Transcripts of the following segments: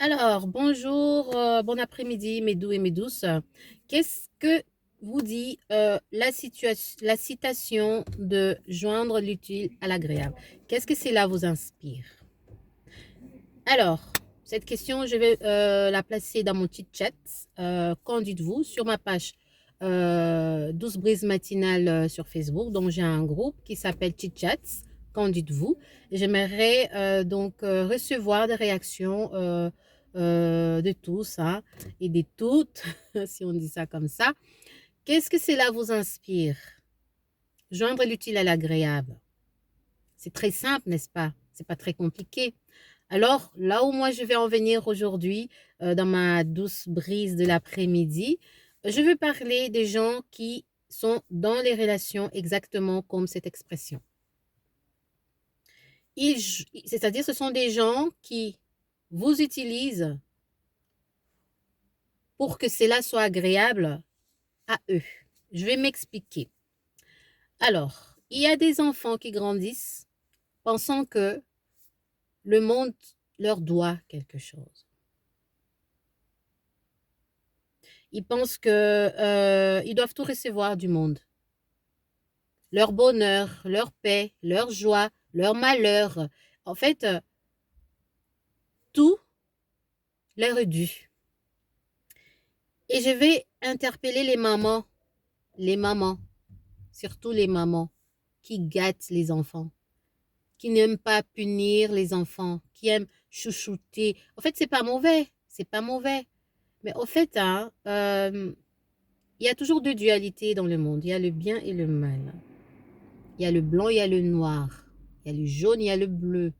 Alors, bonjour, bon après-midi, mes doux et mes douces. Qu'est-ce que vous dit la citation de joindre l'utile à l'agréable? Qu'est-ce que cela vous inspire? Alors, cette question, je vais la placer dans mon petit chat. Qu'en dites-vous sur ma page 12 brises matinales sur Facebook, dont j'ai un groupe qui s'appelle Chit Chats. Qu'en dites-vous? J'aimerais donc recevoir des réactions de tous hein, et de toutes, si on dit ça comme ça. Qu'est-ce que cela vous inspire? Joindre l'utile à l'agréable. C'est très simple, n'est-ce pas? C'est pas très compliqué. Alors, là où moi je vais en venir aujourd'hui, dans ma douce brise de l'après-midi, je veux parler des gens qui sont dans les relations exactement comme cette expression. C'est-à-dire, ce sont des gens qui vous utilisent pour que cela soit agréable à eux. Je vais m'expliquer. Alors, il y a des enfants qui grandissent pensant que le monde leur doit quelque chose. Ils pensent qu'ils doivent tout recevoir du monde. Leur bonheur, leur paix, leur joie, leur malheur. En fait, tout leur est dû. Et je vais interpeller les mamans, surtout les mamans qui gâtent les enfants, qui n'aiment pas punir les enfants, qui aiment chouchouter. En fait, c'est pas mauvais, c'est pas mauvais. Mais au fait, hein, il y a toujours deux dualités dans le monde. Il y a le bien et le mal. Il y a le blanc, il y a le noir. Il y a le jaune, il y a le bleu.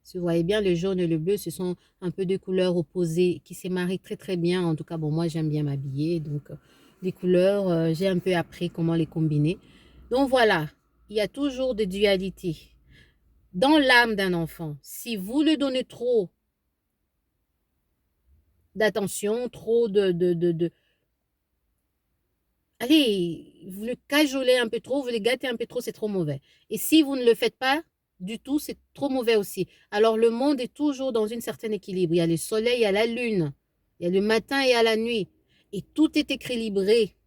Si vous voyez bien, le jaune et le bleu, ce sont un peu deux couleurs opposées qui se marient très très bien. En tout cas, bon, moi j'aime bien m'habiller. Donc, les couleurs, j'ai un peu appris comment les combiner. Donc voilà, il y a toujours des dualités. Dans l'âme d'un enfant, si vous lui donnez trop d'attention, trop de, allez, vous le cajolez un peu trop, vous le gâtez un peu trop, c'est trop mauvais. Et si vous ne le faites pas du tout, c'est trop mauvais aussi. Alors le monde est toujours dans un certain équilibre. Il y a le soleil, il y a la lune, il y a le matin et il y a la nuit. Et tout est équilibré.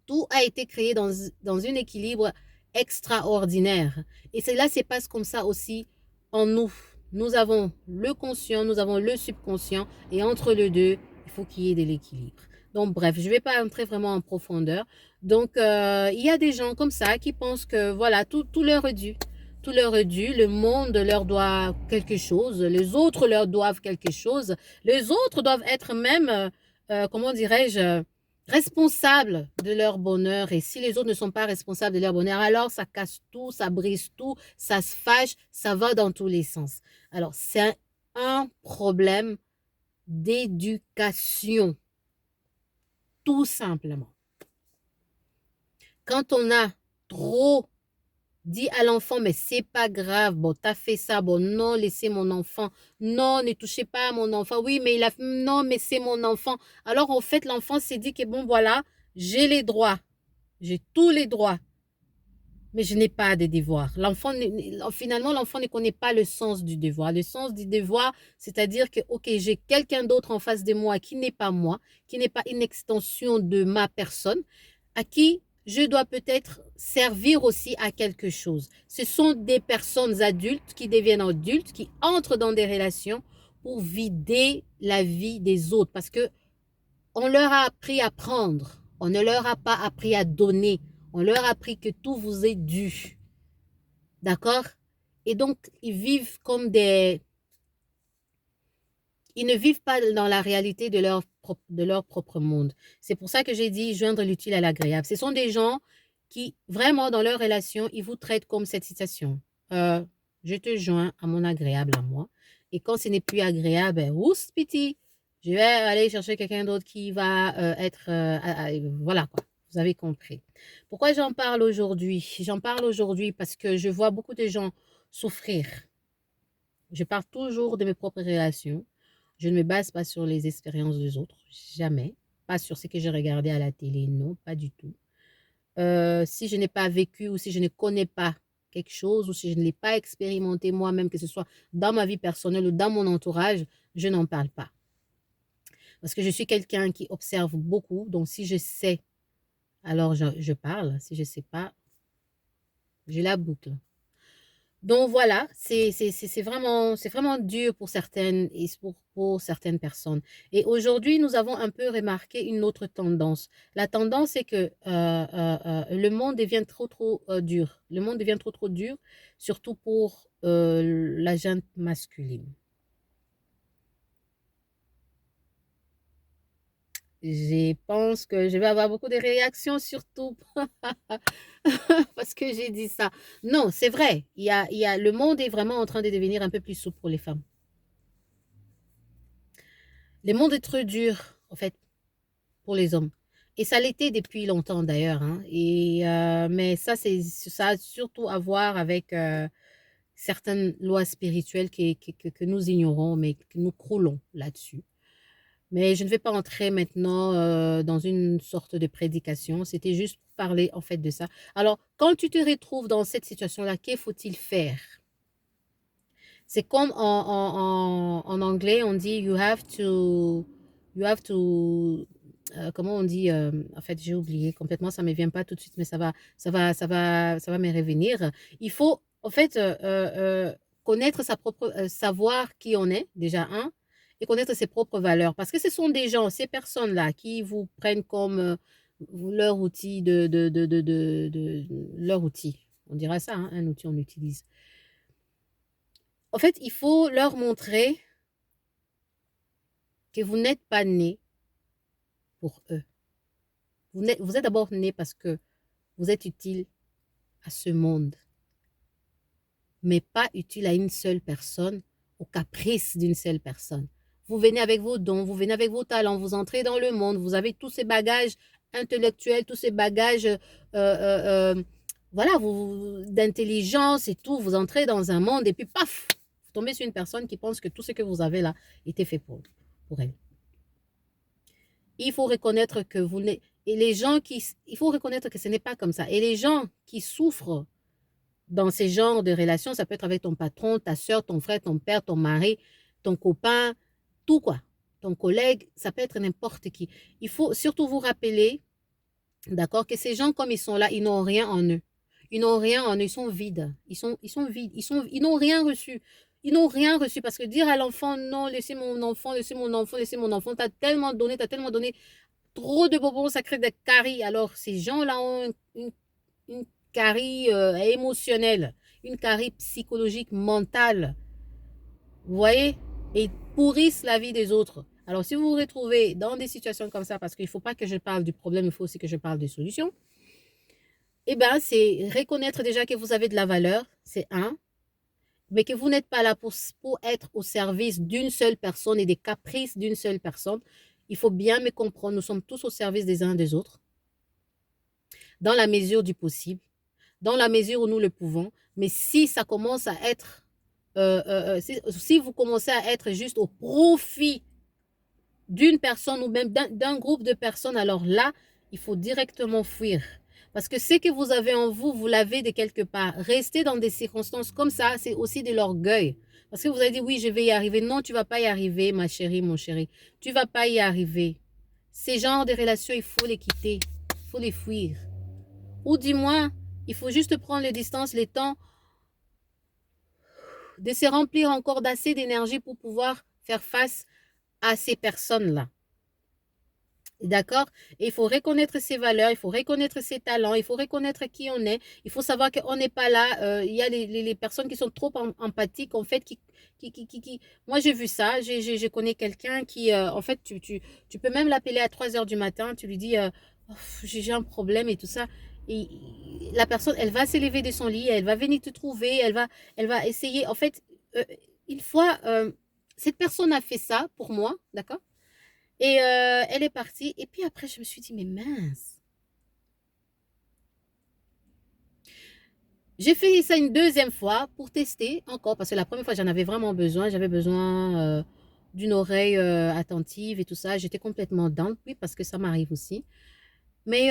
Tout a été créé dans un équilibre extraordinaire. Et cela se passe comme ça aussi en nous. Nous avons le conscient, nous avons le subconscient, et entre les deux, il faut qu'il y ait de l'équilibre. Donc, bref, je ne vais pas entrer vraiment en profondeur. Donc, il y a des gens comme ça qui pensent que, voilà, tout leur est dû. Tout leur est dû, le monde leur doit quelque chose, les autres leur doivent quelque chose, les autres doivent être même, comment dirais-je, responsables de leur bonheur. Et si les autres ne sont pas responsables de leur bonheur, alors ça casse tout, ça brise tout, ça se fâche, ça va dans tous les sens. Alors, c'est un problème d'éducation, tout simplement. Quand on a trop dit à l'enfant, mais c'est pas grave, bon, t'as fait ça, bon, non, laissez mon enfant, non, ne touchez pas à mon enfant, oui, mais il a, non, mais c'est mon enfant. Alors, en fait, l'enfant s'est dit que bon, voilà, j'ai les droits, j'ai tous les droits, mais je n'ai pas de devoirs. Finalement, l'enfant ne connaît pas le sens du devoir. Le sens du devoir, c'est-à-dire que, ok, j'ai quelqu'un d'autre en face de moi qui n'est pas moi, qui n'est pas une extension de ma personne, à qui je dois peut-être servir aussi à quelque chose. Ce sont des personnes adultes qui deviennent adultes, qui entrent dans des relations pour vider la vie des autres, parce que on leur a appris à prendre, on ne leur a pas appris à donner, on leur a appris que tout vous est dû. D'accord? Et donc, ils vivent comme des... Ils ne vivent pas dans la réalité de leur propre monde. C'est pour ça que j'ai dit joindre l'utile à l'agréable. Ce sont des gens qui, vraiment, dans leur relation, ils vous traitent comme cette citation. Je te joins à mon agréable à moi. Et quand ce n'est plus agréable, ben, oups, piti, je vais aller chercher quelqu'un d'autre qui va être... voilà, quoi. Vous avez compris. Pourquoi j'en parle aujourd'hui? J'en parle aujourd'hui parce que je vois beaucoup de gens souffrir. Je parle toujours de mes propres relations. Je ne me base pas sur les expériences des autres, jamais. Pas sur ce que j'ai regardé à la télé, non, pas du tout. Si je n'ai pas vécu ou si je ne connais pas quelque chose ou si je ne l'ai pas expérimenté moi-même, que ce soit dans ma vie personnelle ou dans mon entourage, je n'en parle pas. Parce que je suis quelqu'un qui observe beaucoup. Donc, si je sais, alors je parle. Si je ne sais pas, j'ai la boucle. Donc voilà, c'est vraiment dur pour certaines et pour certaines personnes. Et aujourd'hui, nous avons un peu remarqué une autre tendance. La tendance, c'est que le monde devient trop dur. Le monde devient trop dur, surtout pour la gente masculine. Je pense que je vais avoir beaucoup de réactions, surtout parce que j'ai dit ça. Non, c'est vrai. Le monde est vraiment en train de devenir un peu plus souple pour les femmes. Le monde est trop dur, en fait, pour les hommes. Et ça l'était depuis longtemps d'ailleurs, hein. Mais ça a surtout à voir avec certaines lois spirituelles que nous ignorons, mais que nous croulons là-dessus. Mais je ne vais pas entrer maintenant dans une sorte de prédication. C'était juste pour parler en fait de ça. Alors, quand tu te retrouves dans cette situation-là, que faut-il faire? C'est comme en anglais, on dit comment on dit, en fait, j'ai oublié complètement, ça ne me vient pas tout de suite, mais ça va me revenir. Il faut, en fait, connaître savoir qui on est, déjà, un, et connaître ses propres valeurs. Parce que ce sont des gens, ces personnes-là, qui vous prennent comme leur outil leur outil. On dira ça, hein, un outil, on utilise. En fait, il faut leur montrer que vous n'êtes pas né pour eux. Vous êtes d'abord né parce que vous êtes utile à ce monde, mais pas utile à une seule personne, au caprice d'une seule personne. Vous venez avec vos dons, vous venez avec vos talents, vous entrez dans le monde, vous avez tous ces bagages intellectuels, tous ces bagages voilà, d'intelligence et tout, vous entrez dans un monde et puis paf, vous tombez sur une personne qui pense que tout ce que vous avez là était fait pour elle. Il faut reconnaître que vous n'êtes... Et les gens il faut reconnaître que ce n'est pas comme ça. Et les gens qui souffrent dans ces genres de relations, ça peut être avec ton patron, ta soeur, ton frère, ton père, ton mari, ton copain, tout quoi. Ton collègue, ça peut être n'importe qui. Il faut surtout vous rappeler, d'accord, que ces gens, comme ils sont là, ils n'ont rien en eux. Ils n'ont rien en eux, ils sont vides. Ils sont vides. Ils n'ont rien reçu. Ils n'ont rien reçu parce que dire à l'enfant, non, laissez mon enfant, laissez mon enfant, laissez mon enfant, t'as tellement donné, trop de bonbons, ça crée des caries. Alors, ces gens-là ont une carie émotionnelle, une carie psychologique, mentale. Vous voyez? Et ils pourrissent la vie des autres. Alors, si vous vous retrouvez dans des situations comme ça, parce qu'il ne faut pas que je parle du problème, il faut aussi que je parle des solutions, eh bien, c'est reconnaître déjà que vous avez de la valeur, c'est un, mais que vous n'êtes pas là pour être au service d'une seule personne et des caprices d'une seule personne. Il faut bien me comprendre, nous sommes tous au service des uns des autres, dans la mesure du possible, dans la mesure où nous le pouvons. Mais si ça commence à être, si vous commencez à être juste au profit d'une personne ou même d'un groupe de personnes, alors là, il faut directement fuir. Parce que ce que vous avez en vous, vous l'avez de quelque part. Rester dans des circonstances comme ça, c'est aussi de l'orgueil. Parce que vous avez dit, oui, je vais y arriver. Non, tu ne vas pas y arriver, ma chérie, mon chéri. Tu ne vas pas y arriver. Ces genres de relations, il faut les quitter. Il faut les fuir. Ou dis-moi, il faut juste prendre les distances, les temps de se remplir encore d'assez d'énergie pour pouvoir faire face à ces personnes-là. D'accord? Et il faut reconnaître ses valeurs, il faut reconnaître ses talents, il faut reconnaître qui on est. Il faut savoir qu'on n'est pas là. Il y a les personnes qui sont trop empathiques, en fait, Moi, j'ai vu ça. Je connais quelqu'un qui, en fait, tu peux même l'appeler à 3 heures du matin. Tu lui dis, oh, j'ai un problème et tout ça. Et la personne, elle va s'élever de son lit, elle va venir te trouver, elle va essayer. En fait, une fois, cette personne a fait ça pour moi, d'accord? Et elle est partie. Et puis après, je me suis dit, mais mince. J'ai fait ça une deuxième fois pour tester encore, parce que la première fois, j'en avais vraiment besoin. J'avais besoin d'une oreille attentive et tout ça. J'étais complètement down, oui, parce que ça m'arrive aussi. Mais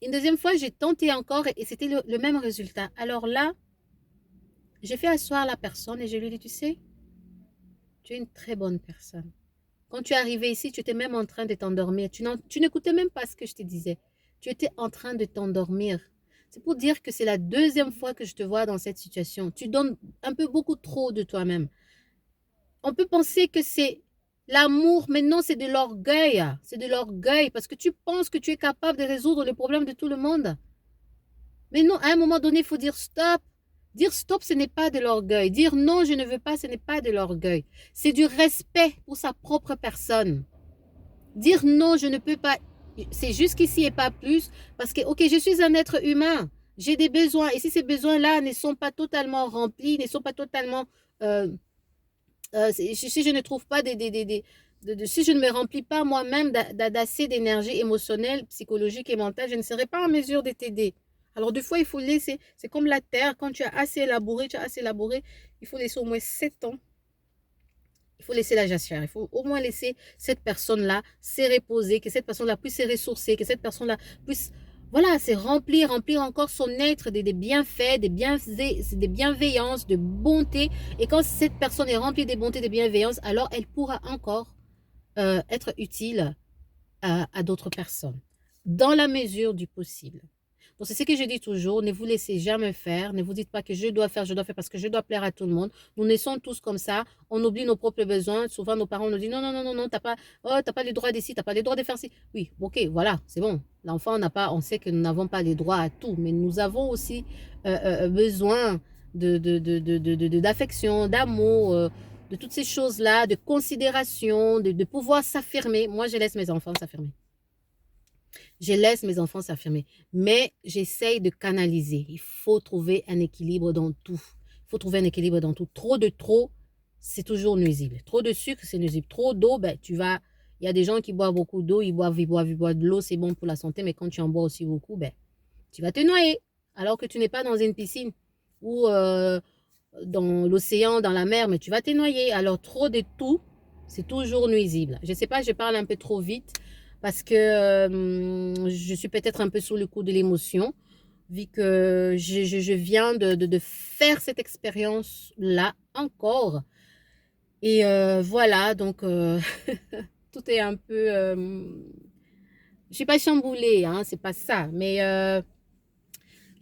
une deuxième fois, j'ai tenté encore et c'était le même résultat. Alors là, j'ai fait asseoir la personne et je lui ai dit, tu sais, tu es une très bonne personne. Quand tu es arrivé ici, tu étais même en train de t'endormir. Tu n'écoutais même pas ce que je te disais. Tu étais en train de t'endormir. C'est pour dire que c'est la deuxième fois que je te vois dans cette situation. Tu donnes un peu beaucoup trop de toi-même. On peut penser que c'est l'amour, mais non, c'est de l'orgueil. C'est de l'orgueil parce que tu penses que tu es capable de résoudre les problèmes de tout le monde. Mais non, à un moment donné, il faut dire stop. Dire stop, ce n'est pas de l'orgueil. Dire non, je ne veux pas, ce n'est pas de l'orgueil. C'est du respect pour sa propre personne. Dire non, je ne peux pas, c'est jusqu'ici et pas plus, parce que, ok, je suis un être humain, j'ai des besoins, et si ces besoins-là ne sont pas totalement remplis, ne sont pas totalement, euh, si je ne trouve pas si je ne me remplis pas moi-même d'assez d'énergie émotionnelle, psychologique et mentale, je ne serai pas en mesure de t'aider. Alors, des fois, il faut laisser, c'est comme la terre, quand tu as assez élaboré, il faut laisser au moins 7 ans. Il faut laisser la jachère. Il faut au moins laisser cette personne-là se reposer, que cette personne-là puisse se ressourcer, que cette personne-là puisse, voilà, c'est remplir encore son être des bienfaits, des bienveillances, de bonté. Et quand cette personne est remplie des bontés, des bienveillances, alors elle pourra encore être utile à d'autres personnes, dans la mesure du possible. Donc, c'est ce que je dis toujours, ne vous laissez jamais faire, ne vous dites pas que je dois faire parce que je dois plaire à tout le monde. Nous naissons tous comme ça, on oublie nos propres besoins. Souvent, nos parents nous disent non, non, non, non, non, t'as pas le droit d'ici, t'as pas le droit de faire ci. Oui, ok, voilà, c'est bon. L'enfant n'a pas, on sait que nous n'avons pas les droits à tout, mais nous avons aussi besoin d'affection, d'amour, de toutes ces choses-là, de considération, de pouvoir s'affirmer. Moi, je laisse mes enfants s'affirmer. Je laisse mes enfants s'affirmer. Mais j'essaye de canaliser. Il faut trouver un équilibre dans tout. Il faut trouver un équilibre dans tout. Trop, c'est toujours nuisible. Trop de sucre, c'est nuisible. Trop d'eau, ben, il y a des gens qui boivent beaucoup d'eau, ils boivent de l'eau, c'est bon pour la santé, mais quand tu en bois aussi beaucoup, ben, tu vas te noyer. Alors que tu n'es pas dans une piscine ou dans l'océan, dans la mer, mais tu vas te noyer. Alors, trop de tout, c'est toujours nuisible. Je ne sais pas, je parle un peu trop vite parce que je suis peut-être un peu sous le coup de l'émotion, vu que je viens de faire cette expérience-là encore. Et voilà, donc tout est un peu... je ne suis pas chamboulée, hein, c'est pas ça, mais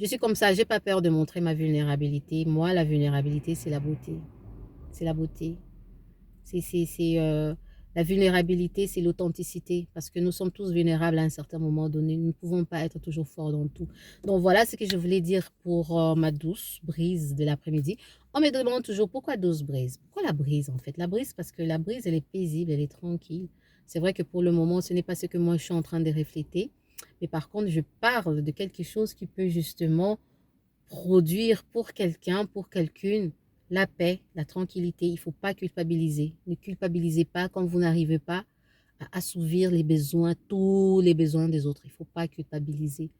je suis comme ça, j'ai pas peur de montrer ma vulnérabilité. Moi, la vulnérabilité, c'est la beauté. C'est la beauté. La vulnérabilité, c'est l'authenticité. Parce que nous sommes tous vulnérables à un certain moment donné. Nous ne pouvons pas être toujours forts dans tout. Donc voilà ce que je voulais dire pour ma douce brise de l'après-midi. On me demande toujours pourquoi douce brise. Pourquoi la brise en fait? La brise parce que la brise, elle est paisible, elle est tranquille. C'est vrai que pour le moment, ce n'est pas ce que moi je suis en train de refléter. Mais par contre, je parle de quelque chose qui peut justement produire pour quelqu'un, pour quelqu'une, la paix, la tranquillité. Il ne faut pas culpabiliser. Ne culpabilisez pas quand vous n'arrivez pas à assouvir les besoins, tous les besoins des autres. Il ne faut pas culpabiliser.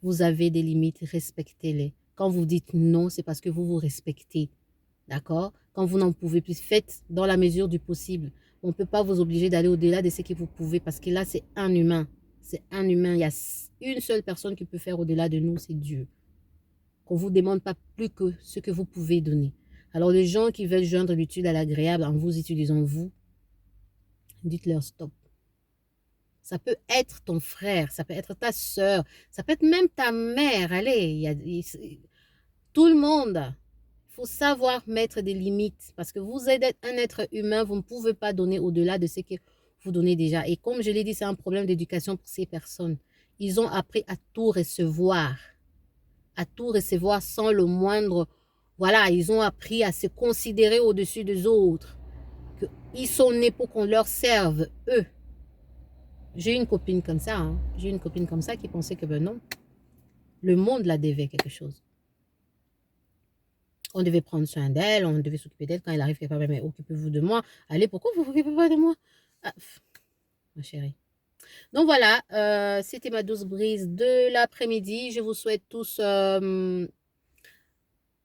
Vous avez des limites, respectez-les. Quand vous dites non, c'est parce que vous vous respectez. D'accord? Quand vous n'en pouvez plus, faites dans la mesure du possible. On ne peut pas vous obliger d'aller au-delà de ce que vous pouvez parce que là, c'est un humain. C'est un humain. Il y a une seule personne qui peut faire au-delà de nous, c'est Dieu. Qu'on ne vous demande pas plus que ce que vous pouvez donner. Alors, les gens qui veulent joindre l'utile à l'agréable en vous utilisant vous, dites-leur stop. Ça peut être ton frère, ça peut être ta soeur, ça peut être même ta mère. Allez, tout le monde. Il faut savoir mettre des limites parce que vous êtes un être humain, vous ne pouvez pas donner au-delà de ce que vous donnez déjà. Et comme je l'ai dit, c'est un problème d'éducation pour ces personnes. Ils ont appris à tout recevoir sans le moindre... Voilà, ils ont appris à se considérer au-dessus des autres. Ils sont nés pour qu'on leur serve, eux. J'ai une copine comme ça, hein. J'ai une copine comme ça qui pensait que ben non, le monde la devait quelque chose. On devait prendre soin d'elle, on devait s'occuper d'elle quand elle arrive quelque part. Mais occupez-vous de moi. Allez, pourquoi vous ne vous occupez pas de moi? Ah, ma chérie. Donc voilà, c'était ma douce brise de l'après-midi. Je vous souhaite tous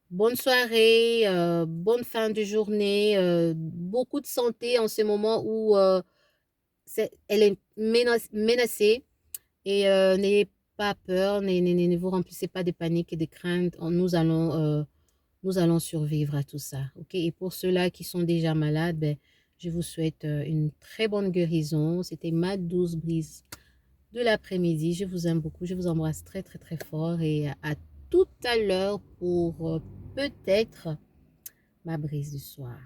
bonne soirée, bonne fin de journée, beaucoup de santé en ce moment où elle est menacée. Et n'ayez pas peur, ne vous remplissez pas de panique et de crainte. Nous allons survivre à tout ça. Ok? Et pour ceux-là qui sont déjà malades, ben, Je vous souhaite une très bonne guérison. C'était ma douce brise de l'après-midi. Je vous aime beaucoup. Je vous embrasse très, très, très fort. Et à tout à l'heure pour peut-être ma brise du soir.